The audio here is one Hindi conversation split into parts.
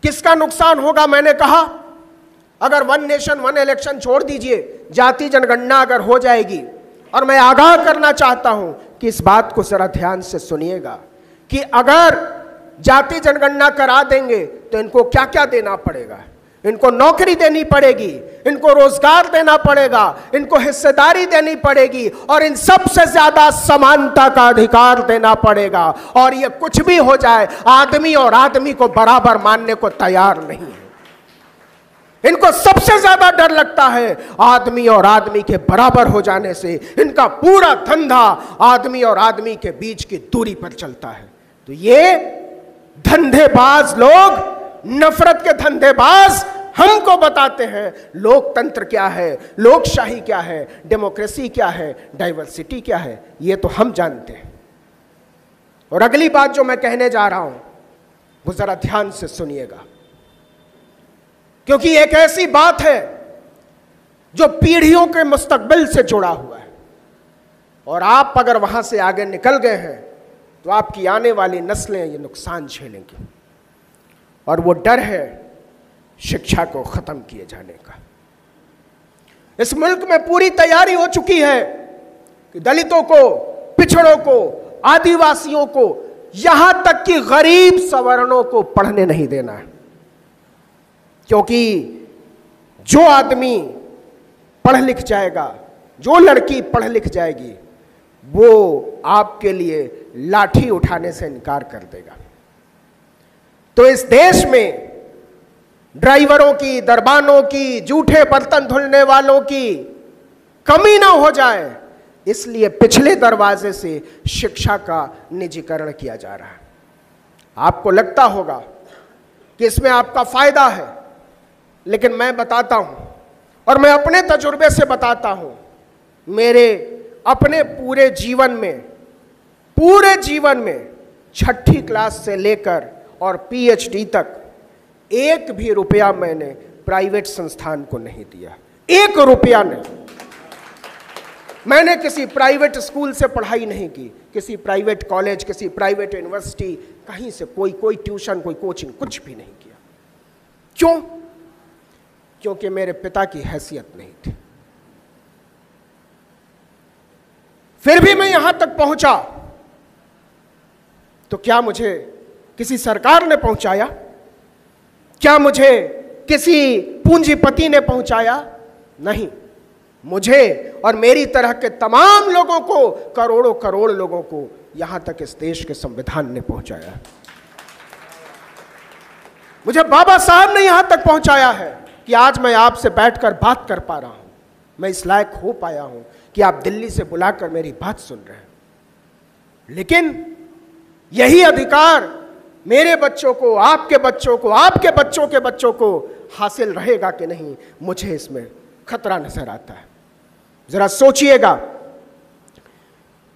किसका नुकसान होगा? मैंने कहा अगर वन नेशन वन इलेक्शन छोड़ दीजिए, जाति जनगणना अगर हो जाएगी, और मैं आगाह करना चाहता हूं कि इस बात को जरा ध्यान से सुनिएगा कि अगर जाति जनगणना करा देंगे तो इनको क्या क्या देना पड़ेगा। इनको नौकरी देनी पड़ेगी, इनको रोजगार देना पड़ेगा, इनको हिस्सेदारी देनी पड़ेगी, और इन सबसे ज्यादा समानता का अधिकार देना पड़ेगा। और ये कुछ भी हो जाए, आदमी और आदमी को बराबर मानने को तैयार नहीं है। इनको सबसे ज्यादा डर लगता है आदमी और आदमी के बराबर हो जाने से। इनका पूरा धंधा आदमी और आदमी के बीच की दूरी पर चलता है। तो ये धंधेबाज लोग, नफरत के धंधेबाज हमको बताते हैं लोकतंत्र क्या है, लोकशाही क्या है, डेमोक्रेसी क्या है, डाइवर्सिटी क्या है। ये तो हम जानते हैं। और अगली बात जो मैं कहने जा रहा हूं वो जरा ध्यान से सुनिएगा, क्योंकि एक ऐसी बात है जो पीढ़ियों के मुस्तकबिल से जुड़ा हुआ है, और आप अगर वहां से आगे निकल गए हैं तो आपकी आने वाली नस्लें ये नुकसान झेलेंगी। और वो डर है शिक्षा को खत्म किए जाने का। इस मुल्क में पूरी तैयारी हो चुकी है कि दलितों को, पिछड़ों को, आदिवासियों को, यहां तक कि गरीब सवर्णों को पढ़ने नहीं देना है, क्योंकि जो आदमी पढ़ लिख जाएगा, जो लड़की पढ़ लिख जाएगी, वो आपके लिए लाठी उठाने से इनकार कर देगा। तो इस देश में ड्राइवरों की, दरबानों की, जूठे बर्तन धुलने वालों की कमी ना हो जाए, इसलिए पिछले दरवाजे से शिक्षा का निजीकरण किया जा रहा है। आपको लगता होगा कि इसमें आपका फायदा है, लेकिन मैं बताता हूं, और मैं अपने तजुर्बे से बताता हूं, मेरे अपने पूरे जीवन में छठी क्लास से लेकर और पीएचडी तक एक भी रुपया मैंने प्राइवेट संस्थान को नहीं दिया। एक रुपया नहीं। मैंने किसी प्राइवेट स्कूल से पढ़ाई नहीं की, किसी प्राइवेट कॉलेज, किसी प्राइवेट यूनिवर्सिटी, कहीं से कोई ट्यूशन, कोई कोचिंग, कुछ भी नहीं किया। क्यों? क्योंकि मेरे पिता की हैसियत नहीं थी। फिर भी मैं यहां तक पहुंचा, तो क्या मुझे किसी सरकार ने पहुंचाया? क्या मुझे किसी पूंजीपति ने पहुंचाया? नहीं। मुझे और मेरी तरह के तमाम लोगों को, करोड़ों करोड़ लोगों को यहां तक इस देश के संविधान ने पहुंचाया। मुझे बाबा साहब ने यहां तक पहुंचाया है कि आज मैं आपसे बैठकर बात कर पा रहा हूं। मैं इस लायक हो पाया हूं कि आप दिल्ली से बुलाकर मेरी बात सुन रहे हैं। लेकिन यही अधिकार मेरे बच्चों को, आपके बच्चों को, आपके बच्चों के बच्चों को हासिल रहेगा कि नहीं, मुझे इसमें खतरा नजर आता है। जरा सोचिएगा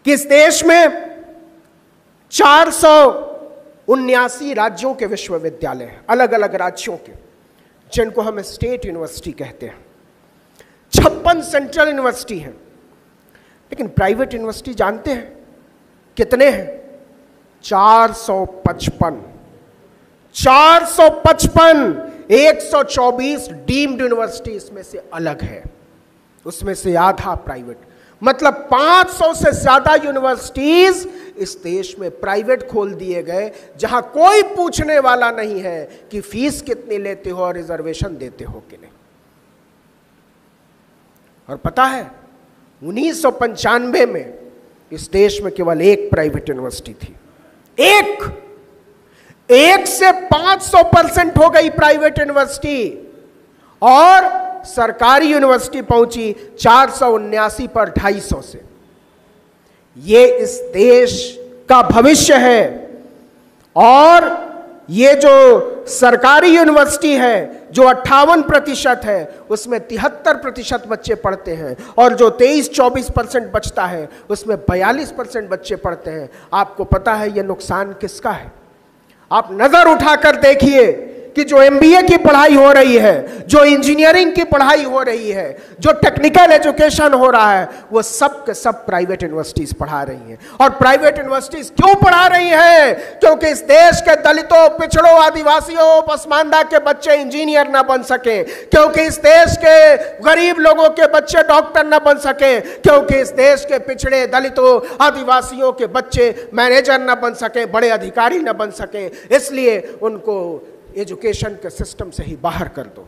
कि इस देश में 479 राज्यों के विश्वविद्यालय हैं, अलग अलग राज्यों के, जिनको हम स्टेट यूनिवर्सिटी कहते हैं। 56 सेंट्रल यूनिवर्सिटी हैं। लेकिन प्राइवेट यूनिवर्सिटी जानते हैं कितने हैं? 455। 124 डीम्ड यूनिवर्सिटी इसमें से अलग है, उसमें से आधा प्राइवेट। मतलब 500 से ज्यादा यूनिवर्सिटीज इस देश में प्राइवेट खोल दिए गए, जहां कोई पूछने वाला नहीं है कि फीस कितनी लेते हो और रिजर्वेशन देते हो कि नहीं। और पता है 1995 में इस देश में केवल एक प्राइवेट यूनिवर्सिटी थी। एक से 500% हो गई प्राइवेट यूनिवर्सिटी, और सरकारी यूनिवर्सिटी पहुंची 479 पर 250 से। ये इस देश का भविष्य है। और ये जो सरकारी यूनिवर्सिटी है, जो 58% है, उसमें 73% बच्चे पढ़ते हैं, और जो 23-24% बचता है उसमें 42% बच्चे पढ़ते हैं। आपको पता है ये नुकसान किसका है? आप नजर उठाकर देखिए कि जो MBA की पढ़ाई हो रही है, जो इंजीनियरिंग की पढ़ाई हो रही है, जो टेक्निकल एजुकेशन हो रहा है, वो सब के सब प्राइवेट यूनिवर्सिटीज पढ़ा रही हैं। और प्राइवेट यूनिवर्सिटीज क्यों पढ़ा रही हैं? क्योंकि इस देश के दलितों, पिछड़ों, आदिवासियों, पसमानदा के बच्चे इंजीनियर ना बन सके, क्योंकि इस देश के गरीब लोगों के बच्चे डॉक्टर ना बन सके, क्योंकि इस देश के पिछड़े, दलितों, आदिवासियों के बच्चे मैनेजर ना बन सके, बड़े अधिकारी ना बन सके। इसलिए उनको एजुकेशन के सिस्टम से ही बाहर कर दो।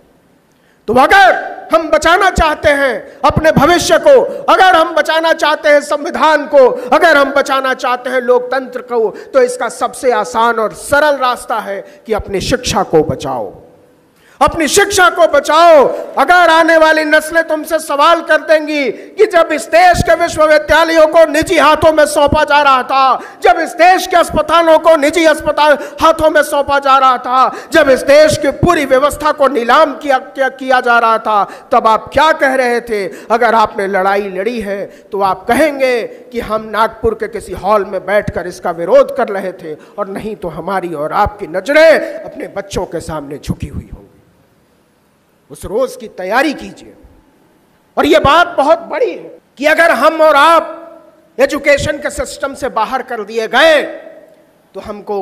तो अगर हम बचाना चाहते हैं अपने भविष्य को, अगर हम बचाना चाहते हैं संविधान को, अगर हम बचाना चाहते हैं लोकतंत्र को, तो इसका सबसे आसान और सरल रास्ता है कि अपनी शिक्षा को बचाओ, अपनी शिक्षा को बचाओ। अगर आने वाली नस्लें तुमसे सवाल कर देंगी कि जब इस देश के विश्वविद्यालयों को निजी हाथों में सौंपा जा रहा था, जब इस देश के अस्पतालों को निजी अस्पताल हाथों में सौंपा जा रहा था, जब इस देश की पूरी व्यवस्था को नीलाम किया जा रहा था, तब आप क्या कह रहे थे? अगर आपने लड़ाई लड़ी है तो आप कहेंगे कि हम नागपुर के किसी हॉल में बैठकर इसका विरोध कर रहे थे, और नहीं तो हमारी और आपकी नजरें अपने बच्चों के सामने झुकी हुई होंगी। उस रोज की तैयारी कीजिए। और यह बात बहुत बड़ी है कि अगर हम और आप एजुकेशन के सिस्टम से बाहर कर दिए गए तो हमको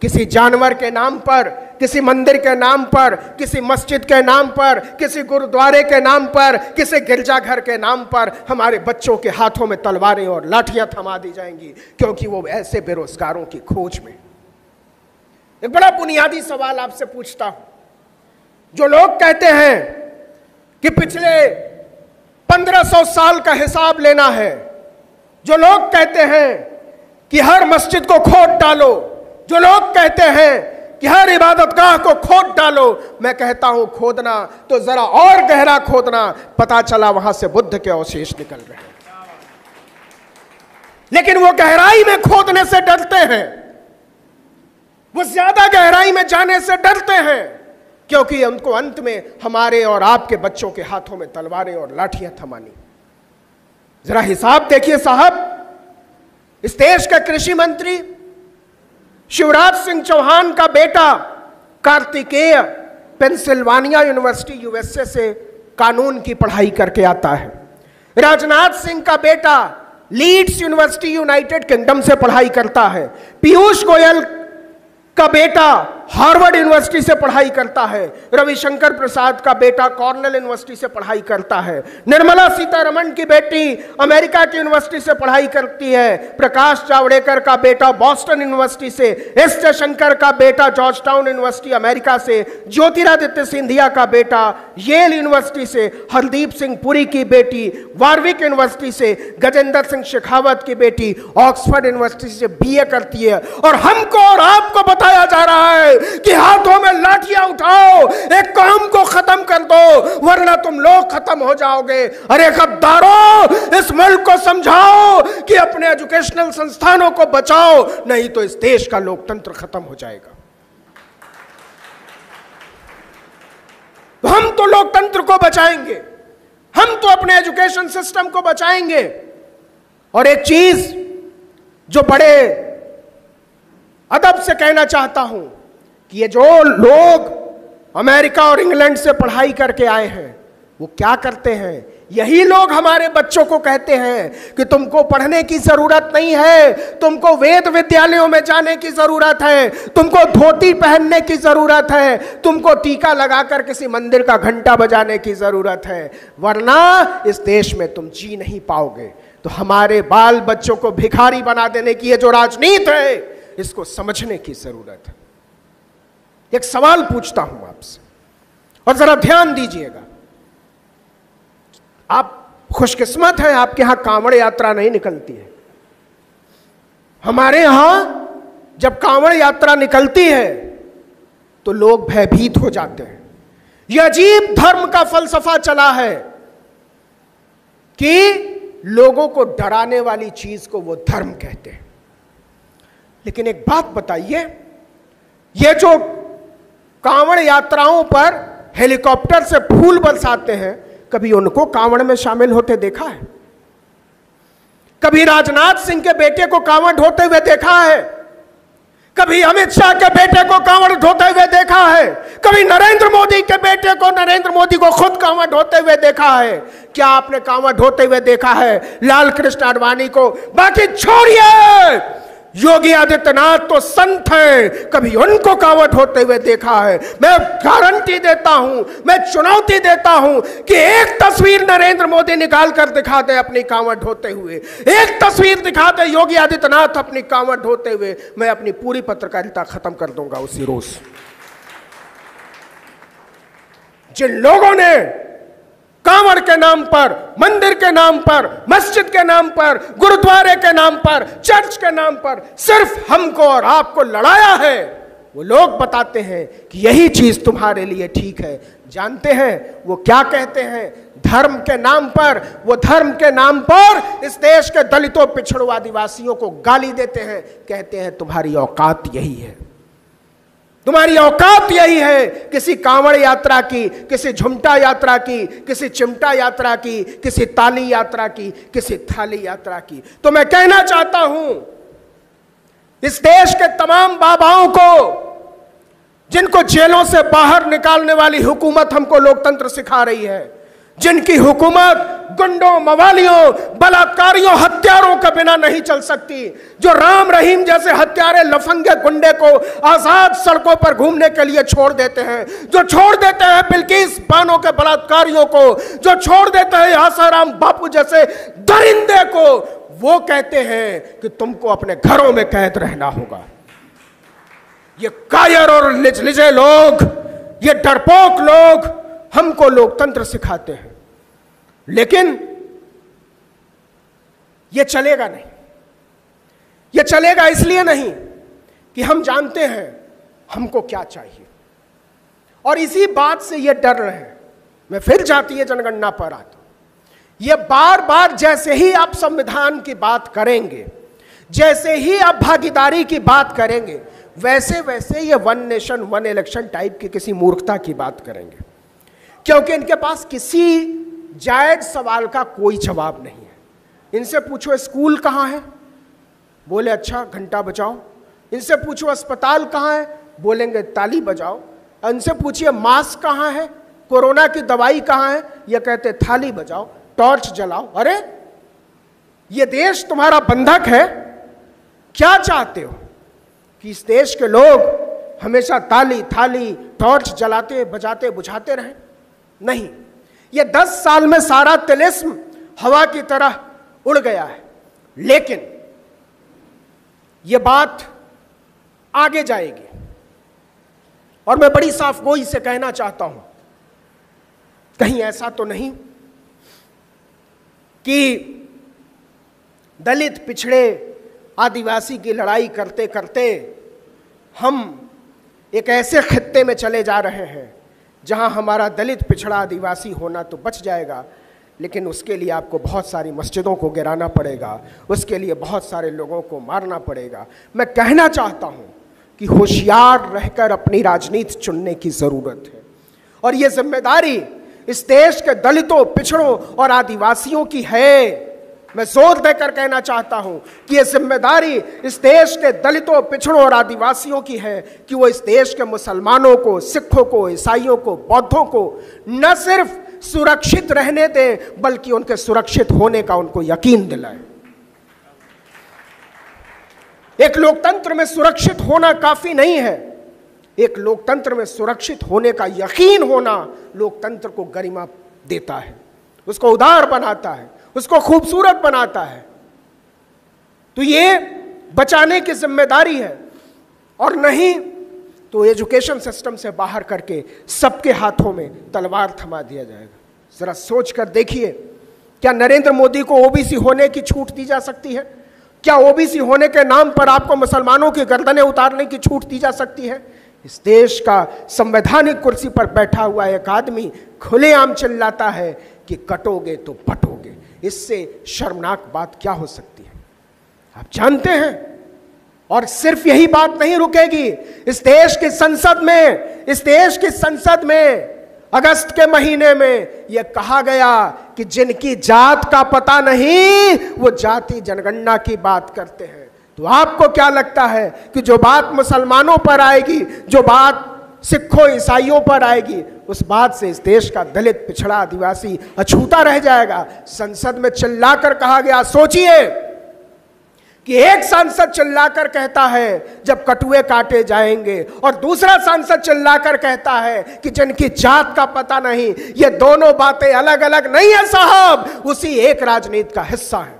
किसी जानवर के नाम पर, किसी मंदिर के नाम पर, किसी मस्जिद के नाम पर, किसी गुरुद्वारे के नाम पर, किसी गिरजाघर के नाम पर हमारे बच्चों के हाथों में तलवारें और लाठियां थमा दी जाएंगी, क्योंकि वो ऐसे बेरोजगारों की खोज में। एक बड़ा बुनियादी सवाल आपसे पूछता हूं। जो लोग कहते हैं कि पिछले 1500 साल का हिसाब लेना है, जो लोग कहते हैं कि हर मस्जिद को खोद डालो, जो लोग कहते हैं कि हर इबादतगाह को खोद डालो, मैं कहता हूं खोदना तो जरा और गहरा खोदना, पता चला वहां से बुद्ध के अवशेष निकल रहे हैं। लेकिन वो गहराई में खोदने से डरते हैं, वो ज्यादा गहराई में जाने से डरते हैं, क्योंकि उनको अंत में हमारे और आपके बच्चों के हाथों में तलवारें और लाठियां थमानी। जरा हिसाब देखिए साहब, इस देश के कृषि मंत्री शिवराज सिंह चौहान का बेटा कार्तिकेय पेंसिल्वानिया यूनिवर्सिटी USA से कानून की पढ़ाई करके आता है। राजनाथ सिंह का बेटा लीड्स यूनिवर्सिटी यूनाइटेड किंगडम से पढ़ाई करता है। पीयूष गोयल का बेटा हार्वर्ड यूनिवर्सिटी से पढ़ाई करता है। रविशंकर प्रसाद का बेटा कॉर्नेल यूनिवर्सिटी से पढ़ाई करता है। निर्मला सीतारमण की बेटी अमेरिका की यूनिवर्सिटी से पढ़ाई करती है। प्रकाश जावड़ेकर का बेटा बॉस्टन यूनिवर्सिटी से, एस जयशंकर का बेटा जॉर्जटाउन यूनिवर्सिटी अमेरिका से, ज्योतिरादित्य सिंधिया का बेटा येल यूनिवर्सिटी से, हरदीप सिंह पुरी की बेटी वार्विक यूनिवर्सिटी से, गजेंद्र सिंह शेखावत की बेटी ऑक्सफोर्ड यूनिवर्सिटी से BA करती है। और हमको और आपको बताया जा रहा है कि हाथों में लाठियां उठाओ, एक काम को खत्म कर दो, वरना तुम लोग खत्म हो जाओगे। अरे गद्दारों, इस मुल्क को समझाओ कि अपने एजुकेशनल संस्थानों को बचाओ, नहीं तो इस देश का लोकतंत्र खत्म हो जाएगा। तो हम तो लोकतंत्र को बचाएंगे, हम तो अपने एजुकेशन सिस्टम को बचाएंगे। और एक चीज जो बड़े अदब से कहना चाहता हूं कि ये जो लोग अमेरिका और इंग्लैंड से पढ़ाई करके आए हैं, वो क्या करते हैं? यही लोग हमारे बच्चों को कहते हैं कि तुमको पढ़ने की जरूरत नहीं है, तुमको वेद विद्यालयों में जाने की जरूरत है, तुमको धोती पहनने की जरूरत है, तुमको टीका लगाकर किसी मंदिर का घंटा बजाने की जरूरत है, वरना इस देश में तुम जी नहीं पाओगे। तो हमारे बाल बच्चों को भिखारी बना देने की ये जो राजनीति है, इसको समझने की जरूरत है। एक सवाल पूछता हूं आपसे, और जरा ध्यान दीजिएगा। आप खुशकिस्मत हैं, आपके यहां कांवड़ यात्रा नहीं निकलती है। हमारे यहां जब कांवड़ यात्रा निकलती है तो लोग भयभीत हो जाते हैं। यह अजीब धर्म का फलसफा चला है कि लोगों को डराने वाली चीज को वो धर्म कहते हैं। लेकिन एक बात बताइए, ये जो कांवड़ यात्राओं पर हेलीकॉप्टर से फूल बरसाते हैं, कभी उनको कांवड़ में शामिल होते देखा है? कभी राजनाथ सिंह के बेटे को कांवड़ ढोते हुए देखा है? कभी अमित शाह के बेटे को कांवड़ ढोते हुए देखा है? कभी नरेंद्र मोदी के बेटे को, नरेंद्र मोदी को खुद कांवड़ ढोते हुए देखा है? क्या आपने कांवड़ ढोते हुए देखा है लाल कृष्ण आडवाणी को? बाकी छोड़िए, योगी आदित्यनाथ तो संत हैं, कभी उनको कांवड़ ढोते हुए देखा है? मैं गारंटी देता हूं, मैं चुनौती देता हूं कि एक तस्वीर नरेंद्र मोदी निकाल कर दिखा दे अपनी कांवड़ ढोते हुए, एक तस्वीर दिखा दे योगी आदित्यनाथ अपनी कांवड़ ढोते हुए, मैं अपनी पूरी पत्रकारिता खत्म कर दूंगा उसी रोज। जिन लोगों ने कांवड़ के नाम पर, मंदिर के नाम पर, मस्जिद के नाम पर, गुरुद्वारे के नाम पर, चर्च के नाम पर सिर्फ हमको और आपको लड़ाया है, वो लोग बताते हैं कि यही चीज तुम्हारे लिए ठीक है। जानते हैं वो क्या कहते हैं? धर्म के नाम पर, वो धर्म के नाम पर इस देश के दलितों, पिछड़ों, आदिवासियों को गाली देते हैं। कहते हैं तुम्हारी औकात यही है, तुम्हारी औकात यही है। किसी कांवड़ यात्रा की, किसी झुमटा यात्रा की, किसी चिमटा यात्रा की, किसी ताली यात्रा की, किसी थाली यात्रा की। तो मैं कहना चाहता हूं इस देश के तमाम बाबाओं को, जिनको जेलों से बाहर निकालने वाली हुकूमत हमको लोकतंत्र सिखा रही है, जिनकी हुकूमत गुंडों, मवालियों, बलात्कारियों, हत्यारों के बिना नहीं चल सकती, जो राम रहीम जैसे हत्यारे, लफंगे गुंडे को आजाद सड़कों पर घूमने के लिए छोड़ देते हैं, जो छोड़ देते हैं बिल्किस बानो के बलात्कारियों को, जो छोड़ देते हैं आसाराम बापू जैसे दरिंदे को, वो कहते हैं कि तुमको अपने घरों में कैद रहना होगा। ये कायर और लिजे लोग, ये डरपोक लोग हमको लोकतंत्र सिखाते हैं, लेकिन यह चलेगा नहीं। यह चलेगा इसलिए नहीं कि हम जानते हैं हमको क्या चाहिए, और इसी बात से यह डर रहे हैं। मैं फिर जातीय जनगणना पर आता हूं। यह बार बार जैसे ही आप संविधान की बात करेंगे, जैसे ही आप भागीदारी की बात करेंगे, वैसे वैसे ये one nation one election type की किसी मूर्खता की बात करेंगे, क्योंकि इनके पास किसी जायज सवाल का कोई जवाब नहीं है। इनसे पूछो स्कूल कहाँ है, बोले अच्छा घंटा बजाओ। इनसे पूछो अस्पताल कहाँ है, बोलेंगे ताली बजाओ। इनसे पूछिए मास्क कहाँ है, कोरोना की दवाई कहाँ है, ये कहते थाली बजाओ, टॉर्च जलाओ। अरे ये देश तुम्हारा बंधक है, क्या चाहते हो कि इस देश के लोग हमेशा ताली थाली टॉर्च जलाते बजाते बुझाते रहें? नहीं, ये 10 साल में सारा तिलिस्म हवा की तरह उड़ गया है। लेकिन ये बात आगे जाएगी, और मैं बड़ी साफगोई से कहना चाहता हूं, कहीं ऐसा तो नहीं कि दलित, पिछड़े, आदिवासी की लड़ाई करते करते हम एक ऐसे खित्ते में चले जा रहे हैं जहां हमारा दलित, पिछड़ा, आदिवासी होना तो बच जाएगा, लेकिन उसके लिए आपको बहुत सारी मस्जिदों को गिराना पड़ेगा, उसके लिए बहुत सारे लोगों को मारना पड़ेगा। मैं कहना चाहता हूं कि होशियार रहकर अपनी राजनीति चुनने की जरूरत है, और यह जिम्मेदारी इस देश के दलितों, पिछड़ों और आदिवासियों की है। मैं जोर देकर कहना चाहता हूं कि यह जिम्मेदारी इस देश के दलितों, पिछड़ों और आदिवासियों की है कि वो इस देश के मुसलमानों को, सिखों को, ईसाइयों को, बौद्धों को न सिर्फ सुरक्षित रहने दें, बल्कि उनके सुरक्षित होने का उनको यकीन दिलाएं। एक लोकतंत्र में सुरक्षित होना काफी नहीं है, एक लोकतंत्र में सुरक्षित होने का यकीन होना लोकतंत्र को गरिमा देता है, उसको उदार बनाता है, उसको खूबसूरत बनाता है। तो ये बचाने की जिम्मेदारी है, और नहीं तो एजुकेशन सिस्टम से बाहर करके सबके हाथों में तलवार थमा दिया जाएगा। जरा सोच कर देखिए, क्या नरेंद्र मोदी को ओबीसी होने की छूट दी जा सकती है? क्या ओबीसी होने के नाम पर आपको मुसलमानों की गर्दनें उतारने की छूट दी जा सकती है? इस देश का संवैधानिक कुर्सी पर बैठा हुआ एक आदमी खुलेआम चिल्लाता है कि कटोगे तो पटोगे। इससे शर्मनाक बात क्या हो सकती है? आप जानते हैं, और सिर्फ यही बात नहीं रुकेगी। इस देश की संसद में अगस्त के महीने में यह कहा गया कि जिनकी जात का पता नहीं वो जाति जनगणना की बात करते हैं। तो आपको क्या लगता है कि जो बात मुसलमानों पर आएगी, जो बात सिखों ईसाइयों पर आएगी, उस बात से इस देश का दलित, पिछड़ा, आदिवासी अछूता रह जाएगा? संसद में चिल्लाकर कहा गया, सोचिए कि एक सांसद चिल्लाकर कहता है जब कटुए काटे जाएंगे, और दूसरा सांसद चिल्लाकर कहता है कि जिनकी जात का पता नहीं। ये दोनों बातें अलग अलग नहीं है साहब, उसी एक राजनीति का हिस्सा है।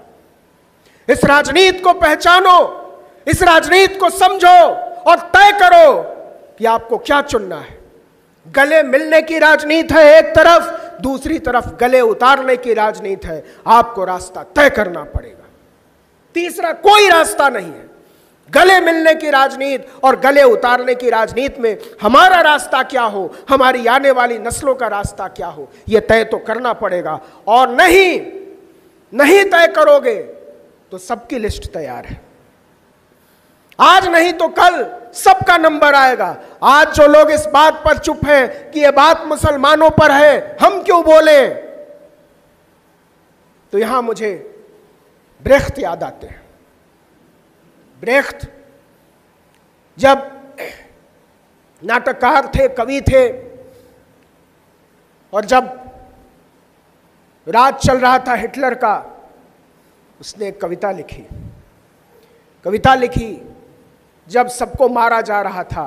इस राजनीति को पहचानो, इस राजनीति को समझो और तय करो कि आपको क्या चुनना है। गले मिलने की राजनीति है एक तरफ, दूसरी तरफ गले उतारने की राजनीति है। आपको रास्ता तय करना पड़ेगा, तीसरा कोई रास्ता नहीं है। गले मिलने की राजनीति और गले उतारने की राजनीति में हमारा रास्ता क्या हो, हमारी आने वाली नस्लों का रास्ता क्या हो, यह तय तो करना पड़ेगा। और नहीं तय करोगे तो सबकी लिस्ट तैयार है। आज नहीं तो कल सबका नंबर आएगा। आज जो लोग इस बात पर चुप हैं कि यह बात मुसलमानों पर है, हम क्यों बोले, तो यहां मुझे ब्रेख्त याद आते हैं। ब्रेख्त जब नाटककार थे, कवि थे, और जब राज चल रहा था हिटलर का, उसने एक कविता लिखी जब सबको मारा जा रहा था,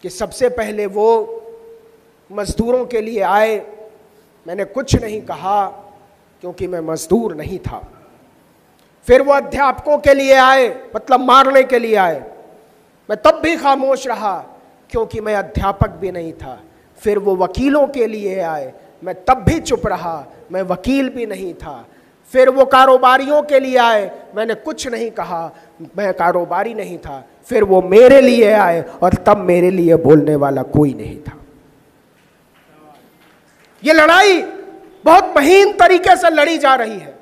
कि सबसे पहले वो मजदूरों के लिए आए, मैंने कुछ नहीं कहा क्योंकि मैं मजदूर नहीं था। फिर वो अध्यापकों के लिए आए, मतलब मारने के लिए आए, मैं तब भी खामोश रहा क्योंकि मैं अध्यापक भी नहीं था। फिर वो वकीलों के लिए आए, मैं तब भी चुप रहा, मैं वकील भी नहीं था। फिर वो कारोबारियों के लिए आए, मैंने कुछ नहीं कहा, मैं कारोबारी नहीं था। फिर वो मेरे लिए आए और तब मेरे लिए बोलने वाला कोई नहीं था। ये लड़ाई बहुत महीन तरीके से लड़ी जा रही है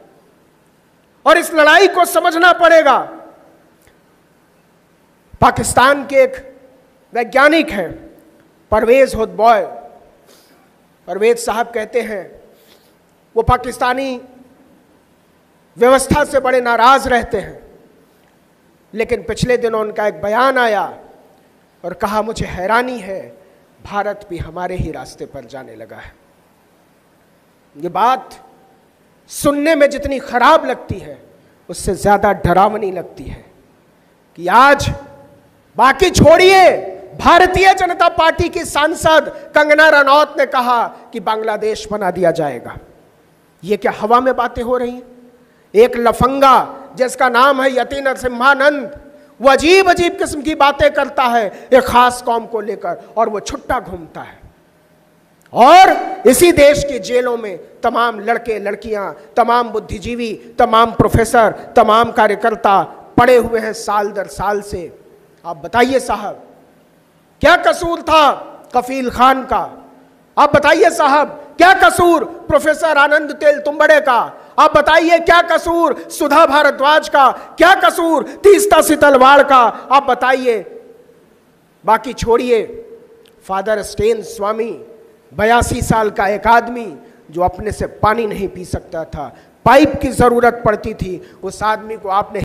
और इस लड़ाई को समझना पड़ेगा। पाकिस्तान के एक वैज्ञानिक हैं परवेज होतबॉय, परवेज साहब कहते हैं वो पाकिस्तानी व्यवस्था से बड़े नाराज रहते हैं, लेकिन पिछले दिनों उनका एक बयान आया और कहा, मुझे हैरानी है भारत भी हमारे ही रास्ते पर जाने लगा है। ये बात सुनने में जितनी खराब लगती है उससे ज्यादा डरावनी लगती है कि आज बाकी छोड़िए, भारतीय जनता पार्टी की सांसद कंगना रनौत ने कहा कि बांग्लादेश बना दिया जाएगा। ये क्या हवा में बातें हो रही हैं? एक लफंगा जिसका नाम है यति नरसिम्हानंद, वो अजीब अजीब किस्म की बातें करता है एक खास कौम को लेकर, और वो छुट्टा घूमता है। और इसी देश की जेलों में तमाम लड़के लड़कियां, तमाम बुद्धिजीवी, तमाम प्रोफेसर, तमाम कार्यकर्ता पड़े हुए हैं साल दर साल से। आप बताइए साहब, क्या कसूर था कफील खान का? आप बताइए साहब, क्या कसूर प्रोफेसर आनंद तेलतुंबड़े का? आप बताइए क्या कसूर सुधा भारद्वाज का? क्या कसूर तीस्ता सितलवाड़ का? आप बताइए। बाकी छोड़िए, फादर स्टेन स्वामी 82 साल का एक आदमी जो अपने से पानी नहीं पी सकता था, पाइप की जरूरत पड़ती थी, उस आदमी को आपने